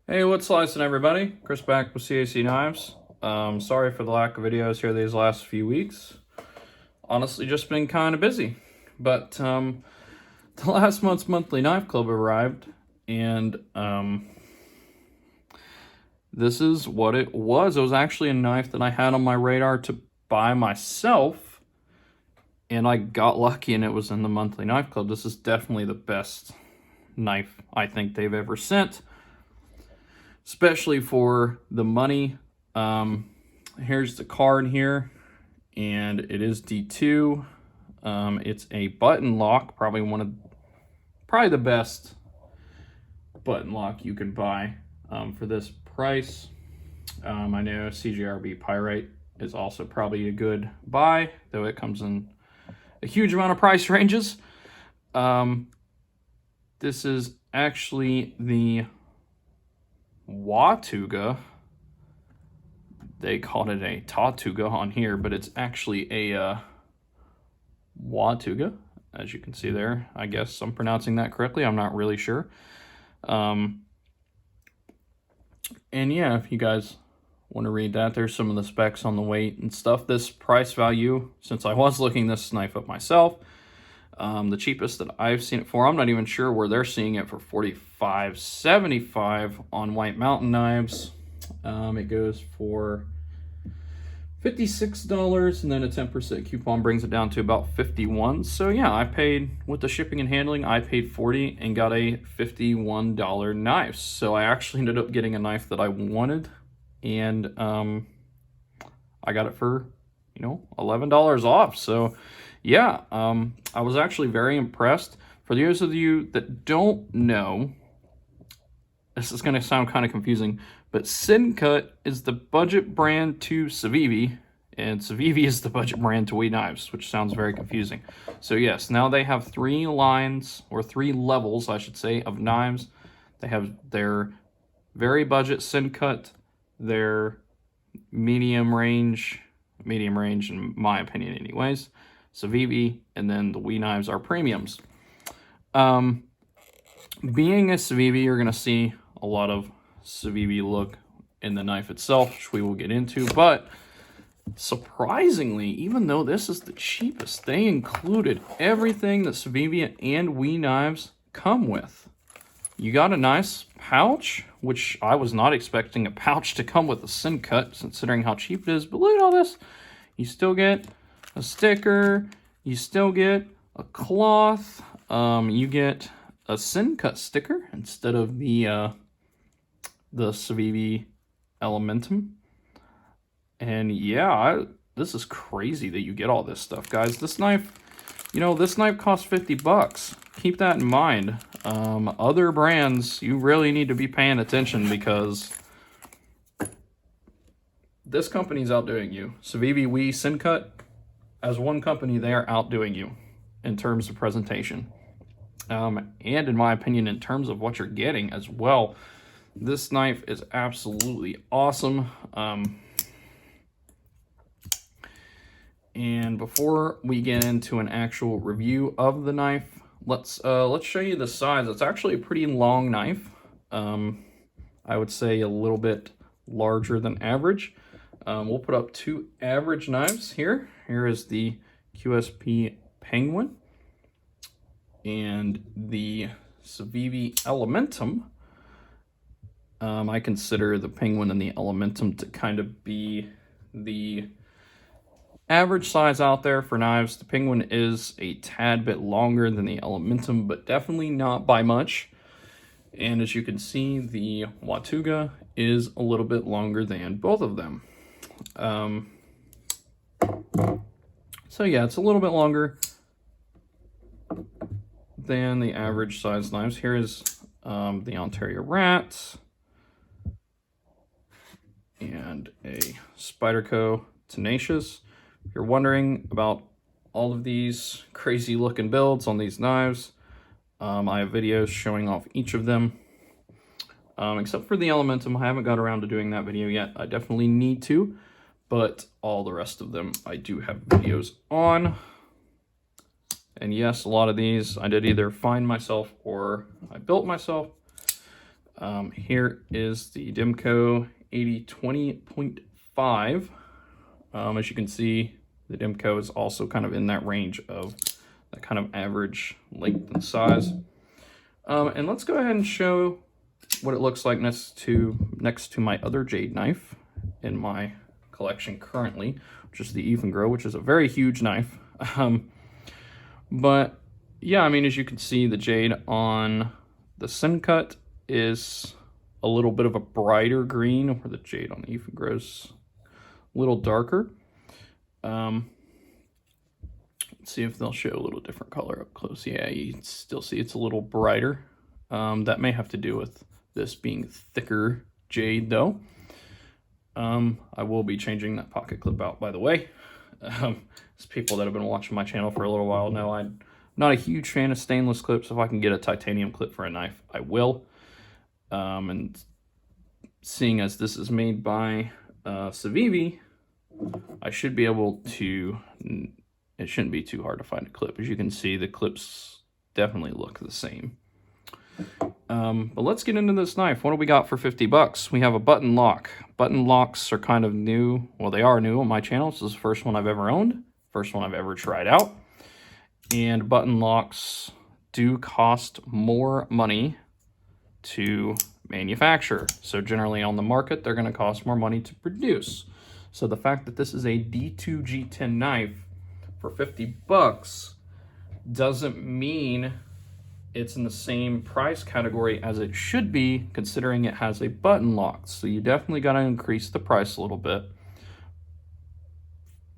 Hey, what's slicing, everybody? Chris back with CAC Knives. Sorry for the lack of videos here these last few weeks. Honestly, just been kind of busy. But the last month's monthly knife club arrived, and this is what it was. It was actually a knife that I had on my radar to buy myself, and I got lucky, and it was in the monthly knife club. This is definitely the best knife I think they've ever sent, especially for the money. Here's the card here, and it is D2. It's a button lock, probably the best button lock you can buy for this price. I know CJRB Pyrite is also probably a good buy, though it comes in a huge amount of price ranges. This is actually the Watauga. They called it a Tautuga on here, but it's actually a Watauga, as you can see there. I guess I'm pronouncing that correctly. I'm not really sure. And yeah, if you guys want to read that, there's some of the specs on the weight and stuff. This price value, since I was looking this knife up myself, the cheapest that I've seen it for, I'm not even sure where they're seeing it for, $45.75 on White Mountain Knives. It goes for $56, and then a 10% coupon brings it down to about $51. So yeah, I paid, with the shipping and handling, I paid $40 and got a $51 knife. So I actually ended up getting a knife that I wanted, and I got it for, $11 off. So yeah, I was actually very impressed. For those of you that don't know, this is going to sound kind of confusing, but Sencut is the budget brand to Civivi, and Civivi is the budget brand to We Knives, which sounds very confusing. So yes, now they have three lines, or three levels, I should say, of knives. They have their very budget Sencut, their medium range in my opinion anyways, Civivi, and then the We Knives are premiums. Being a Civivi, you're going to see a lot of Civivi look in the knife itself, which we will get into, but surprisingly, even though this is the cheapest, they included everything that Civivi and We Knives come with. You got a nice pouch, which I was not expecting a pouch to come with a Sencut, considering how cheap it is, but look at all this. You still get a sticker, you still get a cloth, you get a Sencut sticker instead of the Civivi Elementum. And yeah, this is crazy that you get all this stuff, guys. This knife, this knife costs $50. Keep that in mind. Other brands, you really need to be paying attention, because this company's outdoing you. Civivi, We, Sencut, as one company, they are outdoing you in terms of presentation. And in my opinion, in terms of what you're getting as well. This knife is absolutely awesome. And before we get into an actual review of the knife, let's show you the size. It's actually a pretty long knife. I would say a little bit larger than average. We'll put up two average knives here. Here is the QSP Penguin and the Civivi Elementum. I consider the Penguin and the Elementum to kind of be the average size out there for knives. The Penguin is a tad bit longer than the Elementum, but definitely not by much. And as you can see, the Watauga is a little bit longer than both of them. So yeah, it's a little bit longer than the average size knives. Here is the Ontario Rat and a Spyderco Tenacious. If you're wondering about all of these crazy looking builds on these knives, I have videos showing off each of them. Except for the Elementum, I haven't got around to doing that video yet. I definitely need to, but all the rest of them I do have videos on. And yes, a lot of these I did either find myself or I built myself. Here is the Demco 8020.5. As you can see, the Demco is also kind of in that range of that kind of average length and size. And let's go ahead and show what it looks like next to my other Jade knife in my collection currently, which is the Even Grow, which is a very huge knife. But yeah, I mean, as you can see, the Jade on the Sencut is a little bit of a brighter green, where the Jade on the Even Grow is a little darker. Let's see if they'll show a little different color up close. Yeah, you still see it's a little brighter. That may have to do with this being thicker Jade, though. I will be changing that pocket clip out, by the way. As people that have been watching my channel for a little while know, I'm not a huge fan of stainless clips. If I can get a titanium clip for a knife, I will. And seeing as this is made by Civivi, I should be able to, it shouldn't be too hard to find a clip. As you can see, the clips definitely look the same. But let's get into this knife. What do we got for 50 bucks? We have a button lock. Button locks are kind of new. Well, they are new on my channel. This is the first one I've ever owned. First one I've ever tried out. And button locks do cost more money to manufacture. So generally on the market, they're going to cost more money to produce. So the fact that this is a D2 G10 knife for 50 bucks doesn't mean it's in the same price category as it should be, considering it has a button lock. So you definitely got to increase the price a little bit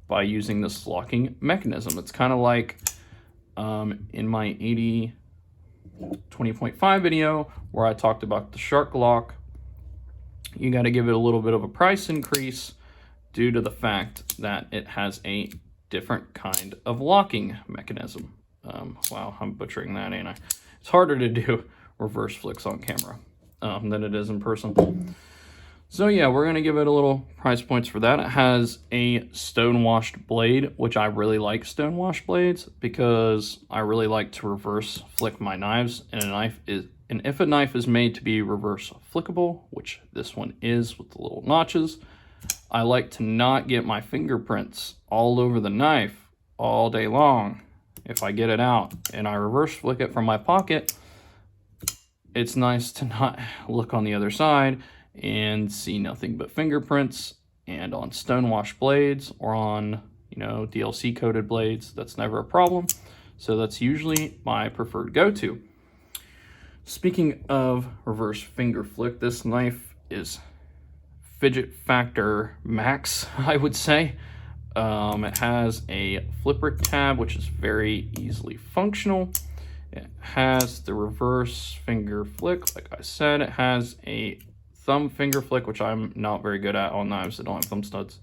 by using this locking mechanism. It's kind of like in my 8020.5 video where I talked about the shark lock. You got to give it a little bit of a price increase due to the fact that it has a different kind of locking mechanism. Wow, I'm butchering that, ain't I? It's harder to do reverse flicks on camera than it is in person. So yeah, we're going to give it a little price points for that. It has a stone-washed blade, which I really like stone-washed blades because I really like to reverse flick my knives. And if a knife is made to be reverse flickable, which this one is with the little notches, I like to not get my fingerprints all over the knife all day long. If I get it out and I reverse flick it from my pocket, it's nice to not look on the other side and see nothing but fingerprints. And on stone-washed blades or on, DLC coated blades, that's never a problem. So that's usually my preferred go-to. Speaking of reverse finger flick, this knife is fidget factor max, I would say. It has a flipper tab, which is very easily functional. It has the reverse finger flick, like I said. It has a thumb finger flick, which I'm not very good at on knives that don't have thumb studs.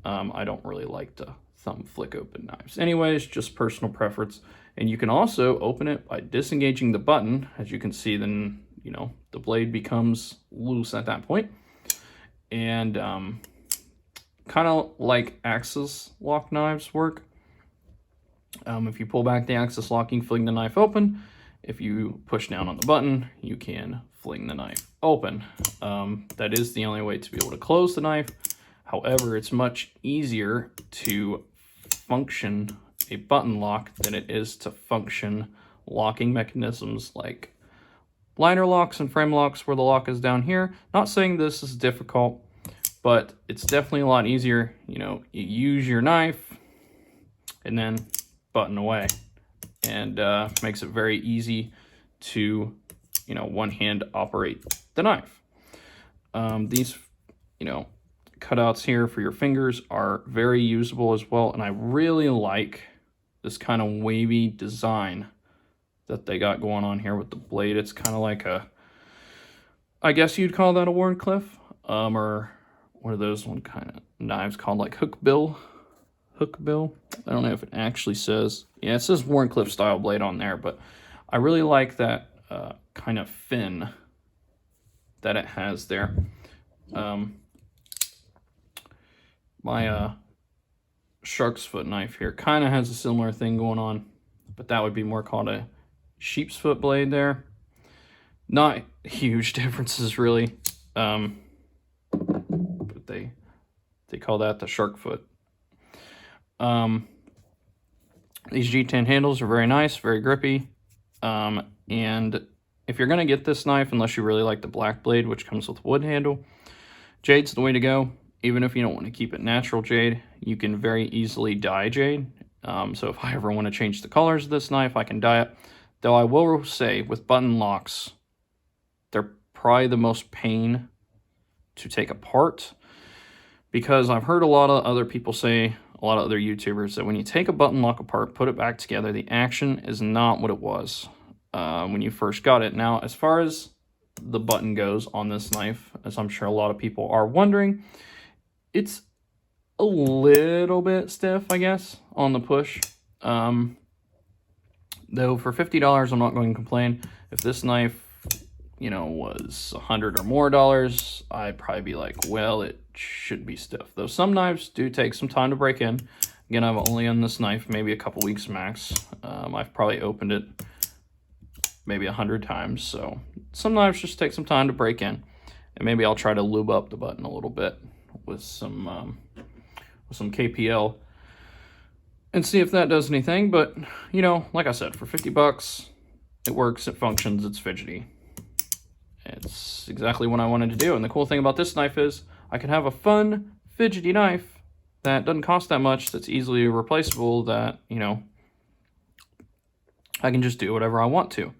I don't really like to thumb flick open knives. Anyways, just personal preference. And you can also open it by disengaging the button. As you can see, then, the blade becomes loose at that point. And kind of like axis lock knives work. If you pull back the axis lock, you can fling the knife open. If you push down on the button, you can fling the knife open. That is the only way to be able to close the knife. However, it's much easier to function a button lock than it is to function locking mechanisms like liner locks and frame locks where the lock is down here. Not saying this is difficult, but it's definitely a lot easier. You use your knife and then button away, and makes it very easy to, one hand operate the knife. These, cutouts here for your fingers are very usable as well, and I really like this kind of wavy design that they got going on here with the blade. It's kind of like I guess you'd call that a Wharncliffe, or what are those one kind of knives called, like hook bill? I don't know if it actually says. Yeah, it says Wharncliffe style blade on there, but I really like that kind of fin that it has there. My shark's foot knife here kind of has a similar thing going on, but that would be more called a sheep's foot blade there. Not huge differences, really. But they call that the shark foot. These G10 handles are very nice, very grippy. And if you're going to get this knife, unless you really like the black blade, which comes with a wood handle, Jade's the way to go. Even if you don't want to keep it natural Jade, you can very easily dye Jade. So if I ever want to change the colors of this knife, I can dye it. Though I will say, with button locks, they're probably the most pain to take apart, because I've heard a lot of other people say, a lot of other YouTubers, that when you take a button lock apart, put it back together, the action is not what it was when you first got it. Now, as far as the button goes on this knife, as I'm sure a lot of people are wondering, it's a little bit stiff, I guess, on the push. Though for $50, I'm not going to complain. If this knife, you know, was $100 or more, I'd probably be like, well, it should be stiff. Though some knives do take some time to break in. Again, I've only owned this knife maybe a couple weeks max. I've probably opened it maybe 100 times. So some knives just take some time to break in. And maybe I'll try to lube up the button a little bit with some KPL and see if that does anything. But, you know, like I said, for 50 bucks, it works, it functions, it's fidgety. It's exactly what I wanted to do. And the cool thing about this knife is I can have a fun, fidgety knife that doesn't cost that much, that's easily replaceable, that, you know, I can just do whatever I want to.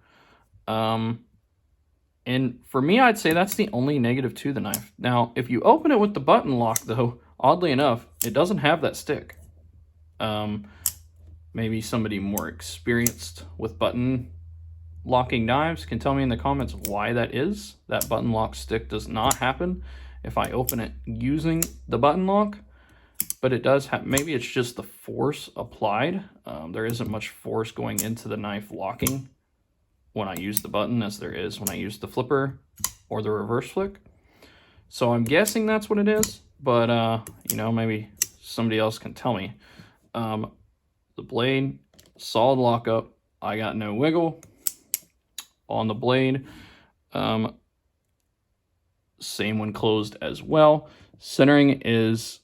And for me, I'd say that's the only negative to the knife. Now, if you open it with the button lock, though, oddly enough, it doesn't have that stick. Maybe somebody more experienced with button locking knives can tell me in the comments why that is. That button lock stick does not happen if I open it using the button lock, but it does have, maybe it's just the force applied. There isn't much force going into the knife locking when I use the button as there is when I use the flipper or the reverse flick. So I'm guessing that's what it is, but you know, maybe somebody else can tell me. The blade, solid lockup. I got no wiggle on the blade. Same when closed as well. Centering is,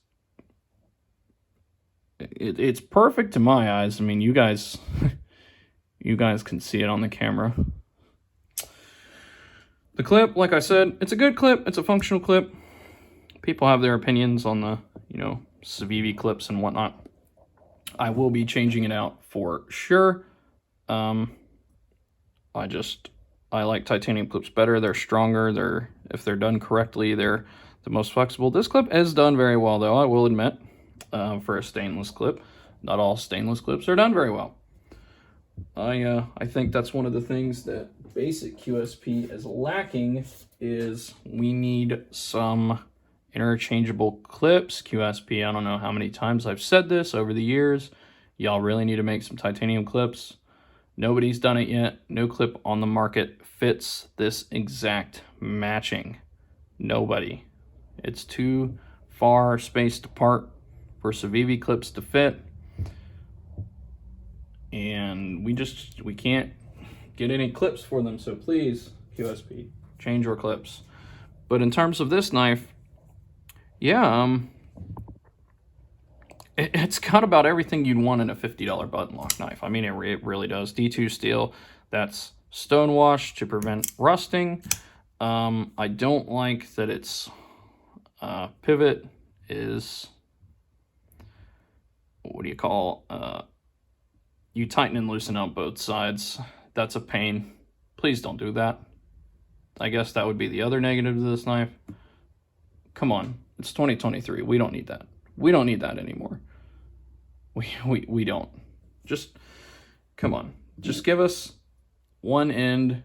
it's perfect to my eyes. I mean, you guys you guys can see it on the camera. The clip, like I said, it's a good clip. It's a functional clip. People have their opinions on the, you know, Civivi clips and whatnot. I will be changing it out for sure. I like titanium clips better. They're stronger. If they're done correctly, they're the most flexible. This clip is done very well, though, I will admit, for a stainless clip. Not all stainless clips are done very well. I think that's one of the things that basic QSP is lacking, is we need some interchangeable clips. QSP, I don't know how many times I've said this over the years. Y'all really need to make some titanium clips. Nobody's done it yet. No clip on the market fits this exact matching. Nobody. It's too far spaced apart for Civivi clips to fit. And we can't get any clips for them. So please, QSP, change your clips. But in terms of this knife, yeah, it's got about everything you'd want in a $50 button lock knife. I mean, it really does. D2 steel, that's stone washed to prevent rusting. I don't like that its pivot is, what do you call, you tighten and loosen up both sides. That's a pain. Please don't do that. I guess that would be the other negative to this knife. Come on, it's 2023. We don't need that. We don't need that anymore. We don't. Just, come on. Just give us one end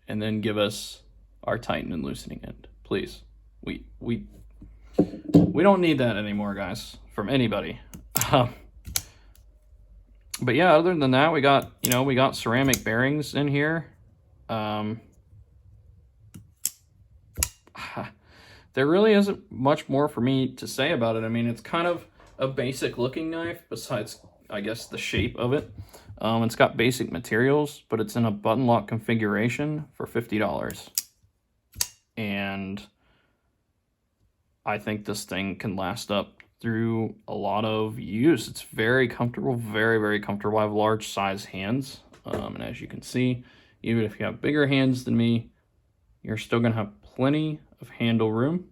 and then give us our tighten and loosening end, please. We don't need that anymore, guys, from anybody. But yeah, other than that, we got ceramic bearings in here. There really isn't much more for me to say about it. I mean, it's kind of a basic looking knife, besides, I guess, the shape of it. It's got basic materials, but it's in a button lock configuration for $50. And I think this thing can last up through a lot of use. It's very comfortable, very, very comfortable. I have large size hands. And as you can see, even if you have bigger hands than me, you're still gonna have plenty of handle room.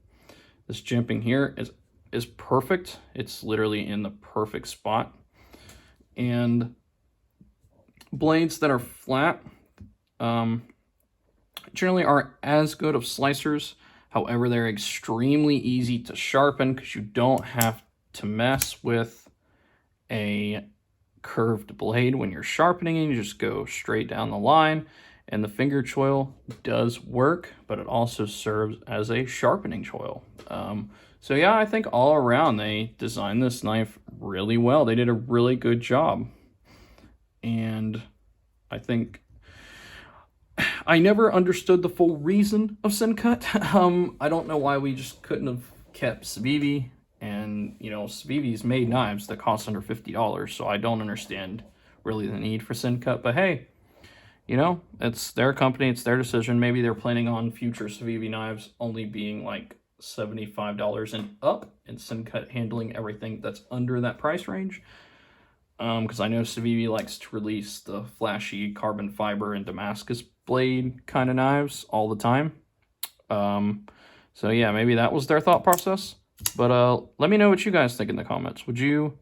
This jimping here is perfect. It's literally in the perfect spot. And blades that are flat generally aren't as good of slicers. However, they're extremely easy to sharpen because you don't have to mess with a curved blade when you're sharpening it. You just go straight down the line, and the finger choil does work, but it also serves as a sharpening choil. So yeah, I think all around they designed this knife really well. They did a really good job. And I think I never understood the full reason of Sencut. I don't know why we just couldn't have kept Civivi. And, you know, Civivi's made knives that cost under $50, so I don't understand really the need for Sencut. But hey, you know, it's their company, it's their decision. Maybe they're planning on future Civivi knives only being like $75 and up, and Sencut handling everything that's under that price range. Because I know Civivi likes to release the flashy carbon fiber and Damascus blade kind of knives all the time. So yeah, maybe that was their thought process. But let me know what you guys think in the comments. Would you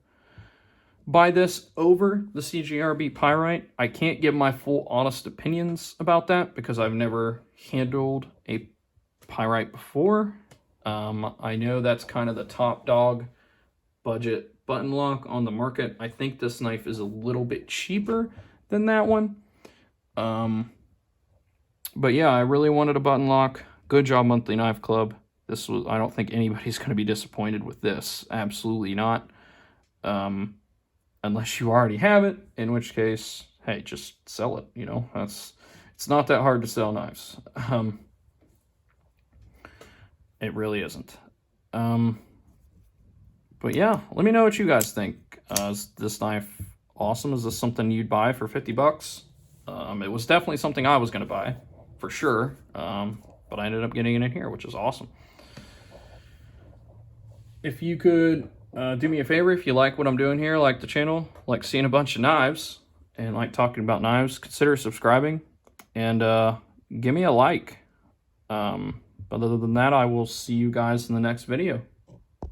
buy this over the CGRB Pyrite? I can't give my full honest opinions about that because I've never handled a Pyrite before. I know that's kind of the top dog budget button lock on the market. I think this knife is a little bit cheaper than that one. But yeah, I really wanted a button lock. Good job, Monthly Knife Club. This was, I don't think anybody's going to be disappointed with this. Absolutely not. Unless you already have it, in which case, hey, just sell it, you know. It's not that hard to sell knives. It really isn't. But yeah, let me know what you guys think. Is this knife awesome? Is this something you'd buy for $50? It was definitely something I was going to buy, for sure. But I ended up getting it in here, which is awesome. If you could do me a favor, if you like what I'm doing here, like the channel, like seeing a bunch of knives, and like talking about knives, consider subscribing, and give me a like. But other than that, I will see you guys in the next video.